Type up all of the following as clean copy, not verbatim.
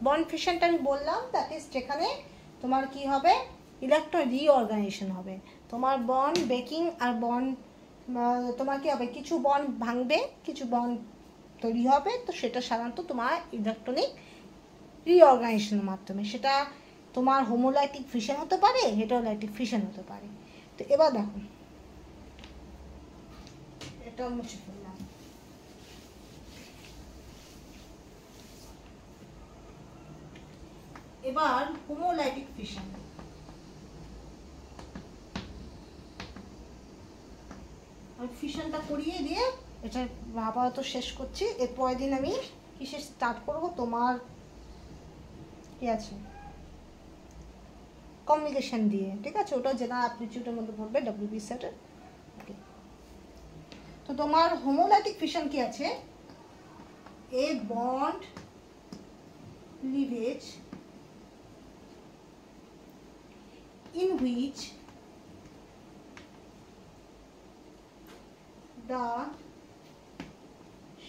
Bond ফিশনটা আমি বললাম, that is যেখানে তোমার কি হবে, ইলেকট্রন রিঅর্গানাইজেশন হবে। তোমার বন্ড ব্রেকিং আর বন্ড তোমার কি হবে, কিছু বন্ড ভাঙবে, কিছু বন্ড তৈরি হবে। তো সেটা সাধারণত তোমার ইলেকট্রনিক রিঅর্গানাইজেশনের মাধ্যমে, সেটা তোমার হোমোলাইটিক ফিশন হতে পারে, হেটারোলাইটিক ফিশন হতে পারে। তো এবার দেখো, এটা মুছে ফেললাম। এবার হোমোলাইটিক ফিশন, ফিশনটা করিয়ে দিয়ে এটা আপাতত শেষ করছি। এর পরের দিন আমি কিসে স্টার্ট করব, তোমার কি আছে কমিউনিকেশন দিয়ে, ঠিক আছে? ওটা জেনারেল অ্যাপটিটিউডের মধ্যে পড়বে, ডব্লিউবি সেটের। ওকে, তো তোমার হোমোলাইটিক ফিশন কি আছে, এ bond cleavage in which the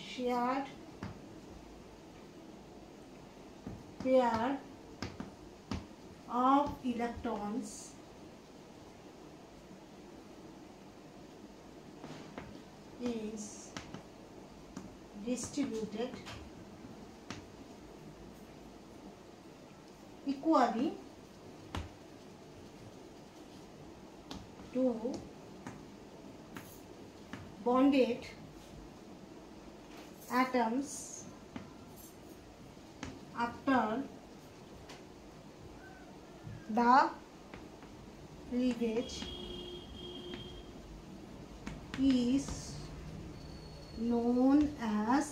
shared pair of electrons is distributed equally to bonded atoms after the cleavage is known as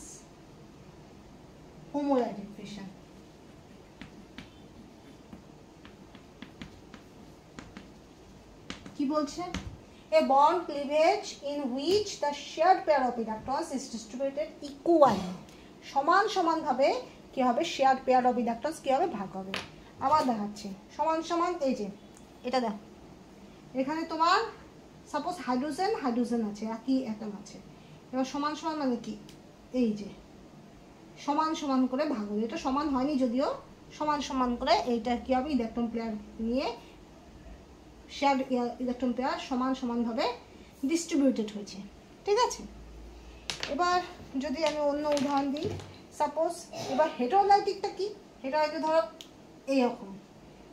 homolytic fission. কি বলছে? A bond cleavage in which the shared pair of electrons is distributed equally, সমান সমান ভাবে কি হবে, shared pair of electrons কি হবে, ভাগ হবে। আবার দেখাচ্ছি, সমান সমান, এই যে এটা দেখো, এখানে তোমার সাপোজ হাইড্রোজেন হাইড্রোজেন আছে, একই অ্যাটম আছে। এবার সমান সমান মানে কি, এই যে সমান সমান করে ভাগ হবে। এটা সমান হয়নি যদিও, সমান সমান করে এইটা কি হবে, ইলেকট্রন পেয়ার নিয়ে শেয়ার ইলেকট্রন পেয়ার সমান সমানভাবে ডিস্ট্রিবিউটেড হয়েছে, ঠিক আছে? এবার যদি আমি অন্য উদাহরণ দিই, সাপোজ এবার হেটারোলাইটিকটা কি, হেটারোলাইটিক ধরো এইরকম,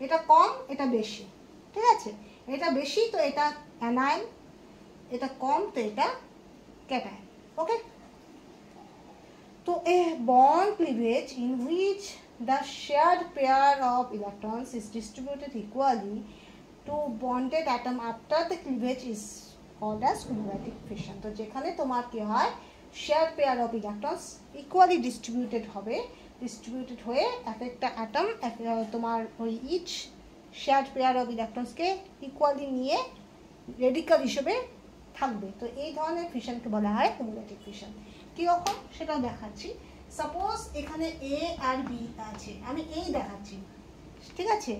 এটা কম এটা বেশি, ঠিক আছে? এটা বেশি তো এটা অ্যানায়ন, এটা কম তো এটা ক্যাটায়ন। ওকে, তো a bond cleavage in which the shared pair of electrons is distributed equally to bonded atom after the cleavage is called as homolytic fission. তো যেখানে তোমার কি হয়, shared pair of electrons equally distributed হবে, distributed হয়ে এক একটা atom তোমার ওই each shared pair of electrons কে ইকুয়ালি নিয়ে রেডিক্যাল হিসেবে থাকবে। তো এই ধরনের ফিশনকে বলা হয় হোমোলাইটিক ফিশন। কি রকম সেটাও দেখাচ্ছি। সাপোজ এখানে এ আর বি আছে, আমি এই দেখাচ্ছি, ঠিক আছে?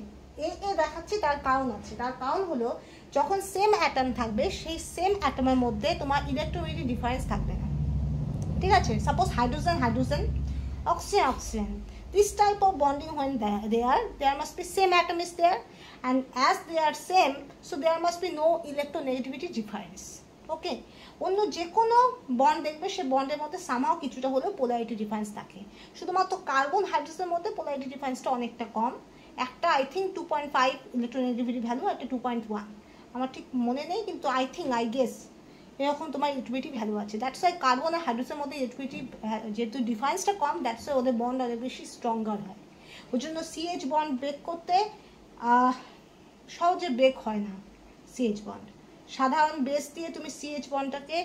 এ দেখাচ্ছি, তার কারণ আছে। তার কারণ হলো যখন সেম অ্যাটম থাকবে, সেই সেম অ্যাটমের মধ্যে তোমার ইলেকট্রোনেগেটিভ ডিফারেন্স থাকবে না, ঠিক আছে? Suppose hydrogen hydrogen, oxygen oxygen, this type of bonding when there must be same atom is there, and as they are same, so there must be no electronegativity difference. ওকে, অন্য যে কোনো bond দেখবে সে বন্ডের মধ্যে সামহাও কিছুটা হলেও polarity difference থাকে। শুধুমাত্র কার্বন হাইড্রোজেনের মধ্যে পোলারিটি ডিফারেন্সটা অনেকটা কম, একটা আই থিঙ্ক 2.5 ইলেকট্রোনেগেটিভিটি ভ্যালু, একটা 2.1, আমার ঠিক মনে নেই, কিন্তু আই গেস এরকম তোমার ইলেকট্রিবিটি ভ্যালু আছে। দ্যাটস ওয়াই কার্বন আর হাইড্রোজেনের মধ্যে ইলেকট্রিবিটি যেহেতু ডিফারেন্সটা কম, দ্যাটস ওয়াই ওদের বন্ড আরও বেশি স্ট্রঙ্গার হয়। ওই জন্য সিএইচ বন্ড ব্রেক করতে সহজে ব্রেক হয় না। সিএইচ বন্ড সাধারণ বেস দিয়ে তুমি সিএইচ বন্ডটাকে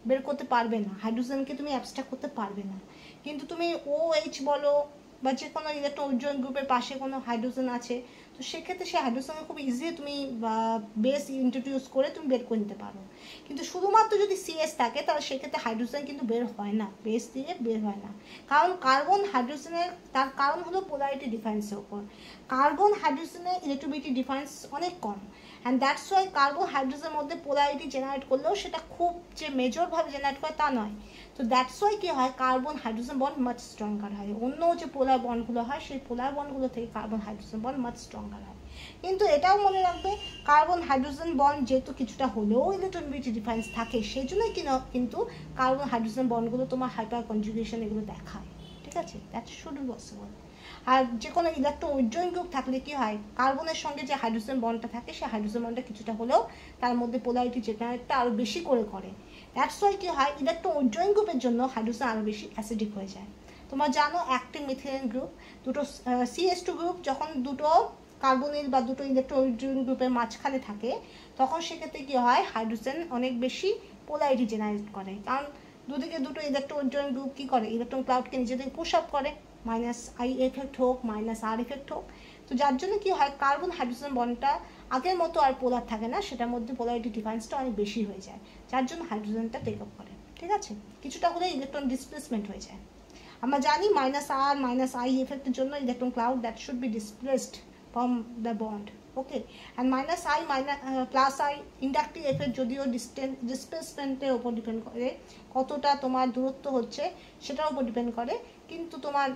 বের করতে পারবে না, হাইড্রোজেনকে তুমি অ্যাবস্ট্রাক্ট করতে পারবে না। কিন্তু তুমি OH বলো বা যে কোনো ইলেকট্রন উজ্জ্বল গ্রুপের পাশে কোনো হাইড্রোজেন আছে, তো সেক্ষেত্রে সেই হাইড্রোজেনকে খুব ইজিলি তুমি বেস ইন্ট্রোডিউস করে তুমি বের করে নিতে পারো। কিন্তু শুধুমাত্র যদি সিএস থাকে তাহলে সেক্ষেত্রে হাইড্রোজেন কিন্তু বের হয় না, বেস দিয়ে বের হয় না। কারণ কার্বন হাইড্রোজেনের, তার কারণ হলো পোলারিটি ডিফারেন্সের ওপর। কার্বন হাইড্রোজেনের ইলেকট্রিবিলিটি ডিফারেন্স অনেক কম, অ্যান্ড দ্যাটস ওয়াই কার্বন হাইড্রোজেনের মধ্যে পোলারিটি জেনারেট করলেও সেটা খুব যে মেজরভাবে জেনারেট করে তা নয়। তো তো দ্যাটস ওয়াই কী হয়, carbon hydrogen bond much stronger হয়। অন্য যে পোলার বন্ডগুলো হয় সেই পোলার বন্ডগুলো থেকে carbon hydrogen bond much stronger হয়। কিন্তু এটাও মনে রাখবে, কার্বন হাইড্রোজেন বন্ড যেহেতু কিছুটা হলেও ইলেকট্রনবিলিটি ডিফারেন্স থাকে, সেই জন্যই কিন্তু কার্বন হাইড্রোজেন বন্ডগুলো তোমার হাইপার কনজুগেশন এগুলো দেখায়। ঠিক আছে, দ্যাট শুড বি পসিবল। আর যে কোনো ইলেকট্রন উজ্জয়ন গ্রুপ থাকলে কি হয়, কার্বনের সঙ্গে যে হাইড্রোজেন বন্ডটা থাকে সেই হাইড্রোজেন বন্ডটা কিছুটা হলেও তার মধ্যে পোলারিটি জেনারেটটা আরও বেশি করে। দ্যাটস ওয়াই কী হয়, ইলেকট্রন উজ্জয়ন গ্রুপের জন্য হাইড্রোজেন আরও বেশি অ্যাসিডিক হয়ে যায়। তোমরা জানো অ্যাক্টিভ মিথিলিন গ্রুপ, দুটো CH2 গ্রুপ যখন দুটো কার্বনিল বা দুটো ইলেকট্রন উজ্জয়ন গ্রুপের মাঝখানে থাকে, তখন সেক্ষেত্রে কী হয়, হাইড্রোজেন অনেক বেশি পোলারিটি জেনারেট করে। কারণ দুদিকে দুটো ইলেকট্রন উজ্জয়ন গ্রুপ কী করে, ইলেকট্রন ক্লাউডকে নিজেদের পুশ আপ করে, -I এফেক্ট হোক -R এফেক্ট হোক। তো যার জন্য কী হয়, কার্বন হাইড্রোজেন বন্ডটা আগের মতো আর পোলার থাকে না, সেটার মধ্যে পোলারিটি ডিফারেন্সটা অনেক বেশি হয়ে যায়, যার জন্য হাইড্রোজেনটা টেক আপ করে। ঠিক আছে, কিছুটা হলে ইলেকট্রন ডিসপ্লেসমেন্ট হয়ে যায়। আমরা জানি -R -I এফেক্টের জন্য electron cloud that should be displaced from the bond. Okay, and -I +I inductive effect যদিও ডিসপ্লেসমেন্টের ওপর ডিপেন্ড করে, কতটা তোমার দূরত্ব হচ্ছে সেটার উপর ডিপেন্ড করে, কিন্তু তোমার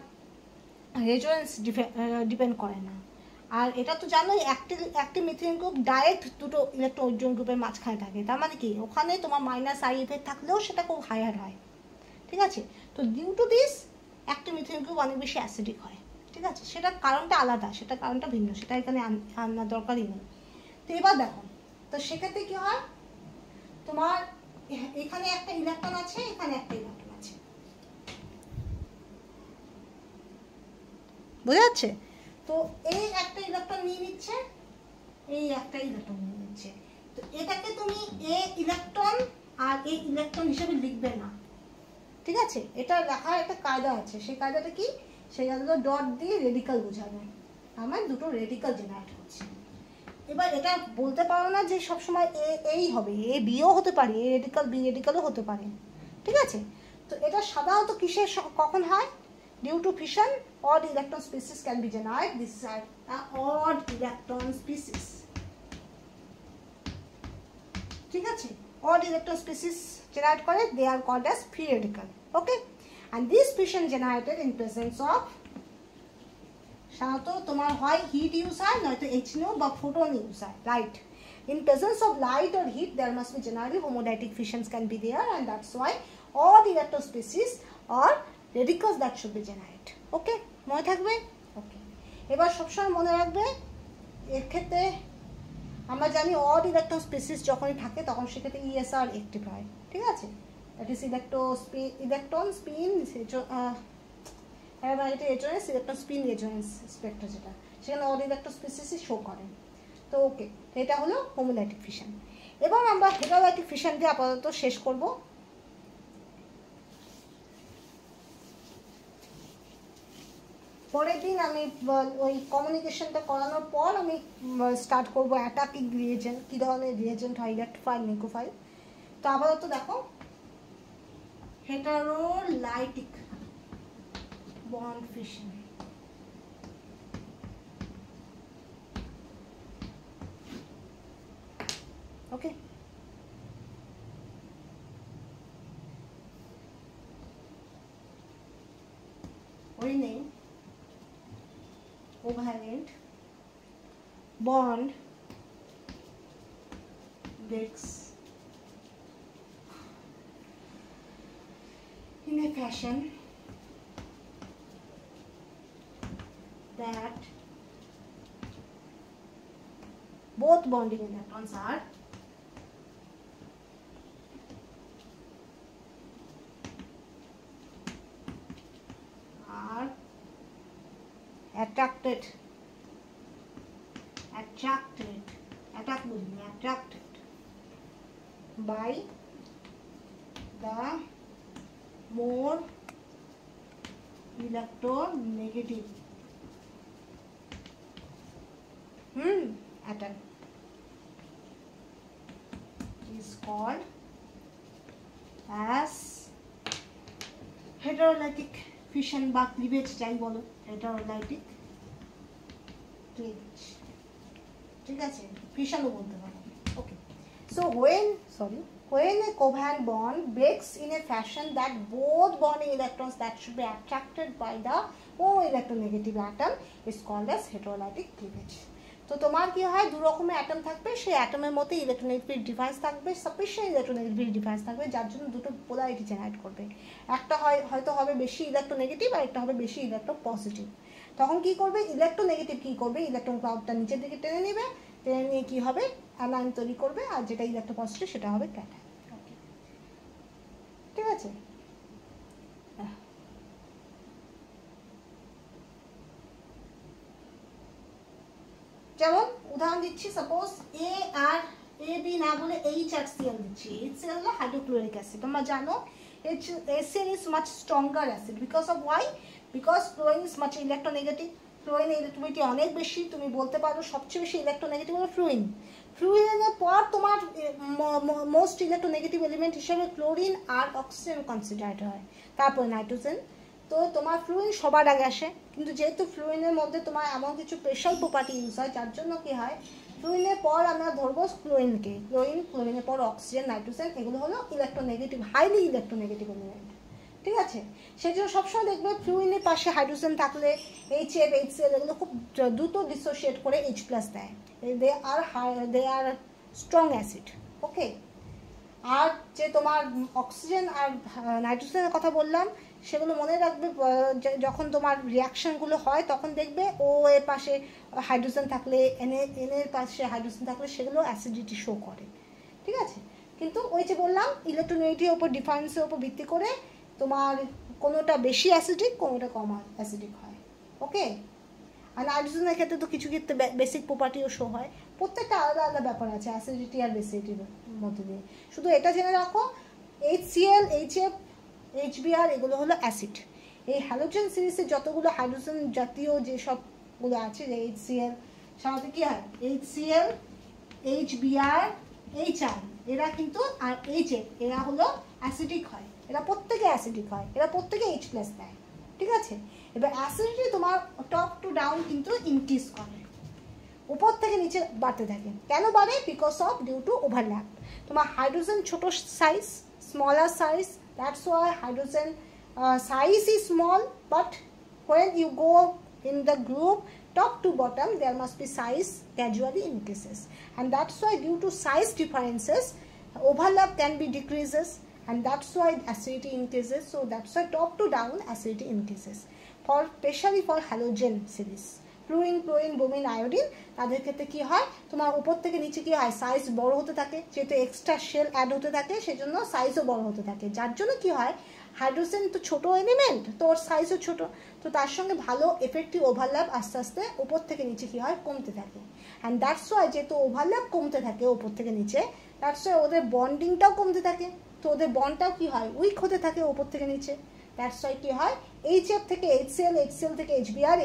রেজোনেন্স ডিপেন্ড করে না। আর এটা তো জানোই, অ্যাক্টিভ মিথিলিন গ্রুপ ডাইরেক্ট দুটো ইলেকট্রন উজ্জয়ন গ্রুপের মাঝখানে থাকে, তার মানে কি ওখানে তোমার -I এফেক্ট থাকলেও সেটা খুব হায়ার হয়। ঠিক আছে, তো due to this active methylene group অনেক বেশি অ্যাসিডিক হয়। ঠিক আছে, সেটার কারণটা আলাদা, সেটার কারণটা ভিন্ন, সেটা এখানে আনার দরকারই নেই। তো এবার দেখো, তো সেক্ষেত্রে কী হয়, তোমার এখানে একটা ইলেকট্রন আছে, এখানে একটা ইলেকট্রন আছে, বোঝা যাচ্ছে? তো এই একটা ইলেকট্রন নিয়ে নিচ্ছে, এই একটা ইলেকট্রন নিয়ে নিচ্ছে। তো এটাকে তুমি এ ইলেকট্রন আর এই ইলেকট্রন হিসেবে লিখবে না। ঠিক আছে, এটা লেখার একটা কায়দা আছে, সেই কায়দাটা কি, সেই কায়দাটা ডট দিয়ে রেডিকাল বোঝাবে, আমার দুটো রেডিকাল জেনারেট হচ্ছে। এবার এটা বলতে পারো না যে সবসময় এই হবে, বিও হতে পারে, রেডিকাল বি রেডিকালও হতে পারে। ঠিক আছে, তো এটা সাধারণত কিসের কখন হয়, due to fission odd electron species can be generated. This is an odd electron species. ঠিক আছে, odd electron species generate করে, they are called as free radical. Okay, and this fission generated in presence of সাধারণত তোমার হয় hit use হয়, নয়তো HNO বা photon use হয়, right. In presence of light or heat there must be generally homodiatic fissions can be there, and that's why odd electron species or radicals that should be generated. ওকে, মনে থাকবে? ওকে, এবার সবসময় মনে রাখবে, এর ক্ষেত্রে আমরা জানি অড ইলেকট্রন স্পিসিস যখনই থাকে তখন সেক্ষেত্রে ESR অ্যাক্টিভ হয়। ঠিক আছে, that is electron spin electron spin resonance Spectra, যেটা সেখানে অড ইলেকট্রন স্পিসিসই শো করে। তো ওকে, এটা হলো হোমোলাইটিক ফিশন। এবার আমরা হেটারোলাইটিক ফিশন দিয়ে আপাতত শেষ করব। পরের দিন আমি ওই কমিউনিকেশনটা করানোর পর আমি স্টার্ট করবো অ্যাটাকিং রিয়েজেন্ট, কী ধরনের রিয়েজেন্ট হয়, ইলেকট্রোফাইল নিউক্লিওফাইল। তো আপাতত দেখো, হেটারোলাইটিক বন্ড ফিশন। ওকে, ওই নেই covalent bond breaks in a fashion that both bonding electrons are attracted by the more electronegative atom is called as heterolytic fission বা ক্লিভেজ, যাই বলো, হেটারোলাইটিক ক্লিভেজ। ঠিক আছে, ফিশনও বলতে পারো। Okay, so when when a covalent bond breaks in a fashion that both bonding electrons that should be attracted by the electronegative atom is called as heterolytic cleavage. তো তোমার কি হয়, দু রকমের অ্যাটম থাকবে, সেই অ্যাটমের মধ্যে ইলেকট্রোনেগেটিভ ডিভাইস থাকবে, সাফিসিয়েন্ট ইলেকট্রোনেগেটিভ ডিভাইস থাকবে, যার জন্য দুটো পোলারিটি জেনারেট করবে। একটা হয়তো হবে বেশি ইলেকট্রোনেগেটিভ আর একটা হবে বেশি ইলেকট্রো পজিটিভ। তখন কি করবে, ইলেকট্রোনেগেটিভ কি করবে, ইলেকট্রন ক্লাউডটা নিচের দিকে টেনে নেবে, টেনে নিয়ে কি হবে অ্যানায়ন তৈরি করবে, আর যেটা ইলেকট্রো পজিটিভ সেটা হবে ক্যাটায়ন। ঠিক আছে, যেমন উদাহরণ দিচ্ছি, suppose A R A B না বলে এইচ আর সিএল দিচ্ছি। HCl হলো হাইড্রোক্লোরিক অ্যাসিড। তোমরা জানো HCl is much stronger acid because of why? Because fluorine is much electronegative. ফ্লুরিনের ইলেকট্রিবিলিটি অনেক বেশি, তুমি বলতে পারো সবচেয়ে বেশি ইলেকট্রোনেগেটিভ হলো ফ্লুরিন। ফ্লুরিনের পর তোমার মোস্ট ইলেকট্রোনেগেটিভ এলিমেন্ট হিসেবে ক্লোরিন আর অক্সিজেন কনসিডার্ড হয়, তারপর নাইট্রোজেন। তো তোমার ফ্লুরিন সবার আগে আসে, কিন্তু যেহেতু ফ্লুরিনের মধ্যে তোমার এমন কিছু স্পেশাল প্রপার্টি ইউজ হয়, যার জন্য কি হয়, ফ্লুরিনের পর আমরা ধরবো ক্লোরিনকে, ক্লোরিনের পর অক্সিজেন, নাইট্রোজেন, এগুলো হলো ইলেকট্রোনেগেটিভ, হাইলি ইলেকট্রোনেগেটিভ এলিমেন্ট। ঠিক আছে, সেই জন্য সবসময় দেখবে ফ্লুরিনের পাশে হাইড্রোজেন থাকলে HF, HCl এগুলো খুব দ্রুত ডিসোসিয়েট করে H+ দেয়। দে আর স্ট্রং অ্যাসিড। ওকে, আর যে তোমার অক্সিজেন আর নাইট্রোজেনের কথা বললাম, সেগুলো মনে রাখবে, যখন তোমার রিয়াকশানগুলো হয় তখন দেখবে ও এর পাশে হাইড্রোজেন থাকলে, এনের পাশে হাইড্রোজেন থাকলে সেগুলো অ্যাসিডিটি শো করে। ঠিক আছে, কিন্তু ওই যে বললাম ইলেকট্রোনেগেটিভের ওপর ডিফারেন্সের ওপর ভিত্তি করে তোমার কোনোটা বেশি অ্যাসিডিক, কোনোটা কম অ্যাসিডিক হয়। ওকে, আর নাইট্রোজেনের ক্ষেত্রে তো কিছু ক্ষেত্রে বেসিক প্রপার্টিও শো হয়, প্রত্যেকটা আলাদা আলাদা ব্যাপার আছে অ্যাসিডিটি আর বেসিডিটির মধ্যে দিয়ে। শুধু এটা জেনে রাখো, HCl, HF, HBr এগুলো হলো অ্যাসিড। এই হ্যালোজেন সিরিজের যতগুলো হাইড্রোজেন জাতীয় যেসবগুলো আছে, যে HCl সাধারণত কী হয়, HCl, HBr, HR এরা কিন্তু, আর HF এরা হলো অ্যাসিডিক হয়, এরা প্রত্যেকে অ্যাসিডিক হয়, এরা প্রত্যেকে H+ দেয়। ঠিক আছে, এবার অ্যাসিডিটি তোমার টপ টু ডাউন কিন্তু ইনক্রিজ করে, উপর থেকে নিচে বাড়তে থাকে। কেন বাড়ে? Because of due to overlap. তোমার হাইড্রোজেন ছোটো size, smaller size, that's why hydrogen size is small, but when you go in the group top to bottom, there must be size gradually increases, and that's why due to size differences overlap can be decreases, and that's why acidity increases. So that's why top to down acidity increases, for especially for halogen series, fluorine, chlorine, bromine, iodine, তাদের ক্ষেত্রে কী হয়, তোমার উপর থেকে নিচে কী হয়, size বড় হতে থাকে, যেহেতু এক্সট্রা শেল অ্যাড হতে থাকে সেজন্য সাইজও বড় হতে থাকে, যার জন্য কী হয়, হাইড্রোজেন তো ছোটো এলিমেন্ট, তো ওর সাইজও ছোটো, তো তার সঙ্গে ভালো এফেক্টিভ ওভারল্যাপ আস্তে আস্তে উপর থেকে নিচে কী হয়, কমতে থাকে। অ্যান্ড দ্যাটস ওয়াই যেহেতু ওভারল্যাপ কমতে থাকে উপর থেকে নিচে, দ্যাটস ওয়াই ওদের বন্ডিংটাও কমতে থাকে, তো ওদের বন্ডটাও কী হয়, উইক হতে থাকে উপর থেকে নিচে। দ্যাটস ওয়াই কী হয়, HF থেকে HCl, HCl থেকে HBr,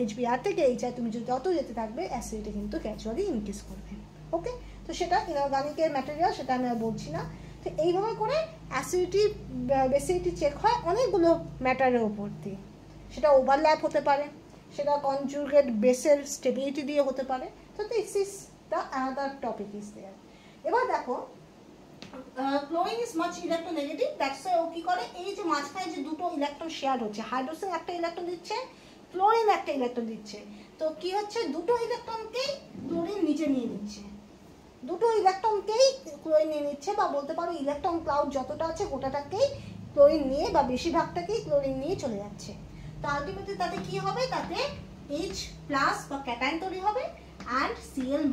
HBr থেকে HI, তুমি যদি যত যেতে থাকবে অ্যাসিডিটি কিন্তু গ্র্যাজুয়ালি ইনক্রিজ করবে। ওকে, তো সেটা ইনঅর্গানিকের ম্যাটেরিয়াল, সেটা আমি আর বলছি না। তো এইভাবে করে অ্যাসিডিটি, বেসিডিটি চেক হয় অনেকগুলো ম্যাটারের ওপর দিয়ে, সেটা ওভারল্যাপ হতে পারে, সেটা কনজুগেট বেসের স্টেবিলিটি দিয়ে হতে পারে। তো this is the another topic is there. এবার দেখো, chlorine is much electronegative, that's why ও কী করে, এই যে মাঝখানে যে দুটো ইলেকট্রন শেয়ার হচ্ছে, হাইড্রোজেন একটা ইলেকট্রন দিচ্ছে, ক্লোরিন একটা ইলেকট্রন দিচ্ছে, তো কি হচ্ছে, দুটো ইলেকট্রনকেই ক্লোরিন নিচে নিয়ে নিচ্ছে, দুটো ইলেকট্রনকেই ক্লোরিন নিয়ে নিচ্ছে, বা বলতে পারো ইলেকট্রন ক্লাউড যতটা আছে গোটাটাকেই ক্লোরিন নিয়ে, বা বেশিরভাগটাকেই ক্লোরিন নিয়ে চলে যাচ্ছে। তো আলটিমেটলি তাতে কি হবে, তাতে H+ বা ক্যাটায়ন তৈরি হবে, অ্যান্ড Cl-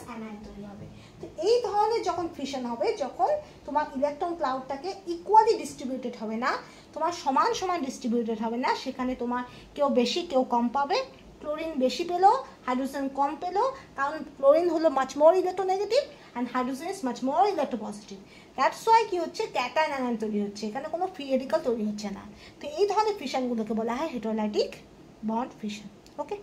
অ্যানায়ন তৈরি হবে। তো এই ধরনের যখন ফিশন হবে, যখন তোমার ইলেকট্রন ক্লাউডটাকে ইকুয়ালি ডিস্ট্রিবিউটেড হবে না, তোমার সমান সমান ডিস্ট্রিবিউটেড হবে না, সেখানে তোমার কেউ বেশি কেউ কম পাবে, ক্লোরিন বেশি পেলো, হাইড্রোজেন কম পেলো, কারণ ক্লোরিন হলো much more electronegative and hydrogen is much more electropositive. That's why কী হচ্ছে, ক্যাটায়ন অ্যানায়ন তৈরি হচ্ছে, এখানে কোনো ফ্রি রেডিকাল তৈরি হচ্ছে না। তো এই ধরনের ফিশনগুলোকে বলা হয় হেটেরোলাইটিক বন্ড ফিশন। ওকে,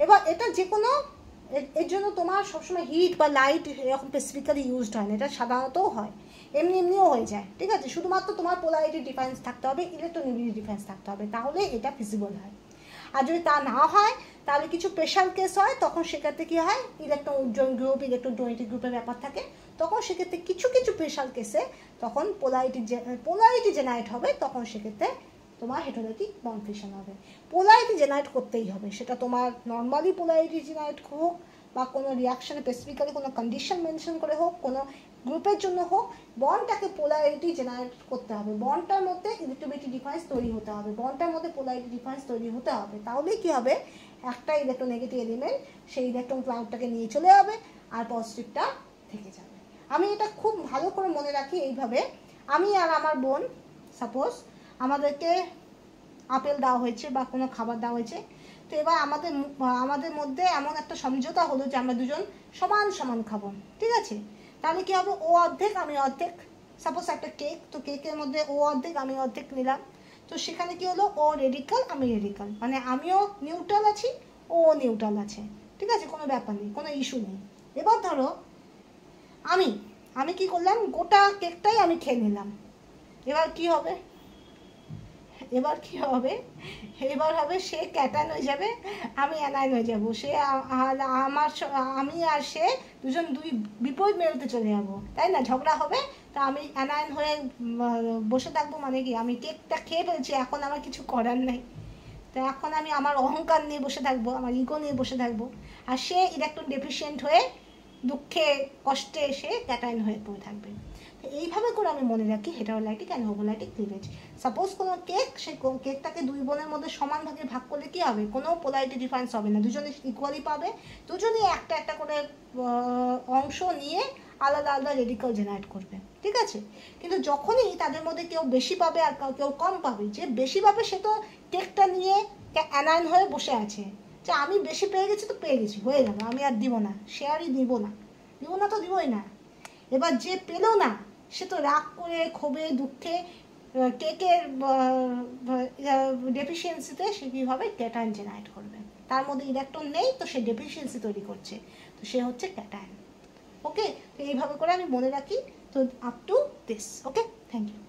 এবার এটা যে কোনো, এর জন্য তোমার সবসময় হিট বা লাইট এরকম স্পেসিফিক্যালি ইউজড হয় না, এটা সাধারণতও হয়, এমনিও হয়ে যায়। ঠিক আছে, শুধুমাত্র তোমার পোলারিটি ডিফারেন্স থাকতে হবে, ইলেকট্রোনেগেটিভ ডিফারেন্স থাকতে হবে, তাহলে এটা ফিজিবল হয়। আর যদি তা না হয় তাহলে কিছু স্পেশাল কেস হয়, তখন সেক্ষেত্রে কী হয়, ইলেকট্রন উজ্জ্বল গ্রুপ, ইলেকট্রোডোনেটিক গ্রুপের ব্যাপার থাকে, তখন সেক্ষেত্রে কিছু কিছু স্পেশাল কেসে তখন পোলারিটি জেনারেট হবে, তখন সেক্ষেত্রে তোমার হেটারোডাইনামিক বন্ড ফিশন হবে। পোলারিটি জেনারেট করতেই হবে, সেটা তোমার নর্মালি পোলারিটি জেনারেট হোক বা কোনো রিয়াকশানে স্পেসিফিক্যালি কোনো কন্ডিশন মেনশন করে হোক, কোনো গ্রুপের জন্য হোক, বন্ডটাকে পোলারিটি জেনারেট করতে হবে, বন্ডটার মধ্যে ইলেকট্রোনেগেটিভ ডিফারেন্স তৈরি হতে হবে, বন্ডটার মধ্যে পোলারিটি ডিফারেন্স তৈরি হতে হবে, তাহলেই কী হবে, একটা ইলেকট্রোনেগেটিভ এলিমেন্ট সেই ইলেকট্রন ক্লাউডটাকে নিয়ে চলে যাবে আর পজিটিভটা থেকে যাবে। আমি এটা খুব ভালো করে মনে রাখি এইভাবে, আমি আর আমার বোন সাপোজ আমাদেরকে আপেল দেওয়া হয়েছে বা কোনো খাবার দেওয়া হয়েছে, তো এবার আমাদের মধ্যে এমন একটা সমঝোতা হলো যে আমরা দুজন সমান সমান খাবো, ঠিক আছে? তাহলে কী হবে, ও অর্ধেক আমি অর্ধেক, সাপোজ একটা কেক, তো কেকের মধ্যে ও অর্ধেক আমি অর্ধেক নিলাম, তো সেখানে কি হলো, ও রেডিকাল আমি রেডিকাল, মানে আমিও নিউট্রাল আছি ও নিউট্রাল আছে, ঠিক আছে, কোনো ব্যাপার নেই, কোনো ইস্যু নেই। এবার ধরো আমি কি করলাম, গোটা কেকটাই আমি খেয়ে নিলাম, এবার কি হবে, এবার হবে সে ক্যাটায়ন হয়ে যাবে, আমি অ্যানায়ন হয়ে যাব, সে আমি আর সে দুজন দুই বিপরীত মেরুতে চলে যাব, তাই না, ঝগড়া হবে, তা আমি অ্যানায়ন হয়ে বসে থাকবো, মানে কি আমি কেকটা খেয়ে ফেলছি, এখন আমার কিছু করার নেই, তো এখন আমি আমার অহংকার নিয়ে বসে থাকবো, আমার ইগো নিয়ে বসে থাকবো, আর সে ইলেকট্রন ডেফিসিয়েন্ট হয়ে দুঃখে কষ্টে এসে ক্যাটায়ন হয়ে পড়ে থাকবে। এইভাবে করে আমি মনে রাখি হেটারোলাইটিক অ্যান্ড হোমোলাইটিক ক্লিভেজ। সাপোজ কোনো কেক, সেই কেকটাকে দুই বোনের মধ্যে সমান ভাগে ভাগ করলে কী হবে, কোনো পোলারিটি ডিফারেন্স হবে না, দুজনে ইকুয়ালি পাবে, দুজনেই একটা একটা করে অংশ নিয়ে আলাদা আলাদা রেডিকাল জেনারেট করবে, ঠিক আছে? কিন্তু যখনই তাদের মধ্যে কেউ বেশি পাবে আর কেউ কম পাবে, যে বেশি পাবে সে তো কেকটা নিয়ে অ্যানায়ন হয়ে বসে আছে, যে আমি বেশি পেয়ে গেছি তো পেয়ে গেছি, হয়ে গেল, আমি আর দিব না, শেয়ারই দিব না তো দিবই না। এবার যে পেলো না সে তো রাগ করে ক্ষোভে দুঃখে কেকের ডেফিসিয়েন্সিতে সে কীভাবে ক্যাটায়ন জেনারেট করবে, তার মধ্যে ইলেকট্রন নেই তো সে ডেফিসিয়েন্সি তৈরি করছে, তো সে হচ্ছে ক্যাটায়ন। ওকে, তো এইভাবে করে আমি মনে রাখি, তো up to this. Okay, thank you.